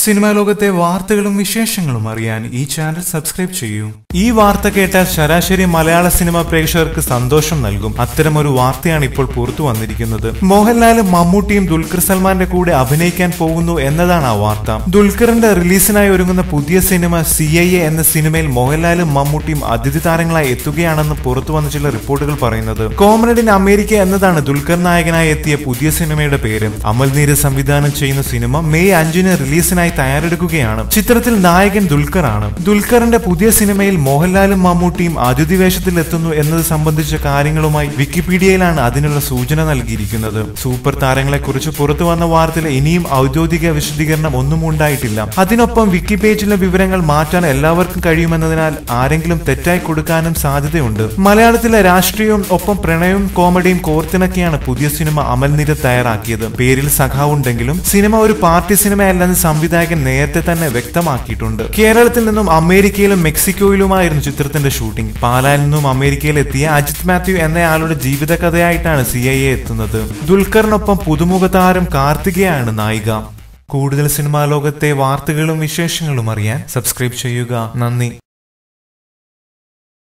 Cinema ലോകത്തെ വാർത്തകളും വിശേഷങ്ങളും അറിയാൻ ഈ ചാനൽ സബ്സ്ക്രൈബ് ചെയ്യൂ. ഈ വാർത്ത കേട്ടാൽ ശരാശരി മലയാള സിനിമ പ്രേക്ഷകർക്ക് സന്തോഷം നൽകും. അത്തരമൊരു വാർത്തയാണ് ഇപ്പോൾ പുറത്തു വന്നിരിക്കുന്നത്. മോഹൻലാലും മമ്മൂട്ടിയും ദുൽഖർ സൽമാന്റെ കൂടെ അഭിനയിക്കാൻ പോകുന്നു എന്നതാണ് ആ വാർത്ത. ദുൽഖറിന്റെ റിലീസിനായി ഒരുങ്ങുന്ന പുതിയ സിനിമ CIA എന്ന സിനിമയിൽ മോഹൻലാലും മമ്മൂട്ടിയും അതിഥി താരങ്ങളായി എത്തുകയാണെന്ന് പുറത്തു വന്ന ചില റിപ്പോർട്ടുകൾ പറയുന്നത്. കോമ്രേഡ് ഇൻ അമേരിക്ക എന്നതാണ് ദുൽഖർ നായകനായി എത്തിയ പുതിയ സിനിമയുടെ പേര്. അമൽ നീരദ് സംവിധാനം ചെയ്യുന്ന സിനിമ മെയ് 5 റിലീസിനായി തയ്യാറെടുക്കുകയാണ്. ചിത്രത്തിൽ നായകൻ ദുൽഖർ ആണ്. ദുൽഖറിന്റെ പുതിയ സിനിമയിൽ മോഹൻലാലും മമ്മൂട്ടിയും അതിഥി വേഷത്തിൽ എത്തുന്നു എന്നത് സംബന്ധിച്ച കാര്യങ്ങളുമായി വിക്കിപീഡിയയിലാണ് അതിനുള്ള സൂചന നൽകിയിരിക്കുന്നത്. സൂപ്പർ താരങ്ങളെ കുറിച്ച് പുറത്തു വന്ന വാർത്തയിൽ ഇനിയും ഔദ്യോഗിക വിശദീകരണം ഒന്നും ഉണ്ടായിട്ടില്ല. അതിനൊപ്പം വിക്കി പേജിലെ വിവരങ്ങൾ മാറ്റാൻ എല്ലാവർക്കും കഴിയുമെന്നതിനാൽ ആരെങ്കിലും തെറ്റായി കൊടുക്കാനും സാധ്യതയുണ്ട്. മലയാളത്തിലെ രാഷ്ട്രീയവും ഒപ്പം പ്രണയവും കോമഡിയും കോർത്തിണക്കിയാണ് പുതിയ സിനിമ അമൽ നീരദ് തയ്യാറാക്കിയത്. പേരിൽ സഖാവുണ്ടെങ്കിലും സിനിമ ഒരു പാർട്ടി സിനിമയല്ലെന്ന് സംവിധായകൻ നേരത്തെ തന്നെ വ്യക്തമാക്കിയിട്ടുണ്ട്. കേരളത്തിൽ നിന്നും അമേരിക്കയിലും മെക്സിക്കോയിലുമായിരുന്നു ചിത്രത്തിന്റെ ഷൂട്ടിംഗ്. പാലായിൽ നിന്നും അമേരിക്കയിൽ എത്തിയ അജിത് മാത്യു എന്നയാളുടെ ജീവിതകഥയായിട്ടാണ് CIA എത്തുന്നത്. ദുൽഖറിനൊപ്പം പുതുമുഖ താരം കാർത്തികയാണ് നായിക. കൂടുതൽ സിനിമാ ലോകത്തെ വാർത്തകളും വിശേഷങ്ങളും അറിയാൻ സബ്സ്ക്രൈബ് ചെയ്യുക. നന്ദി.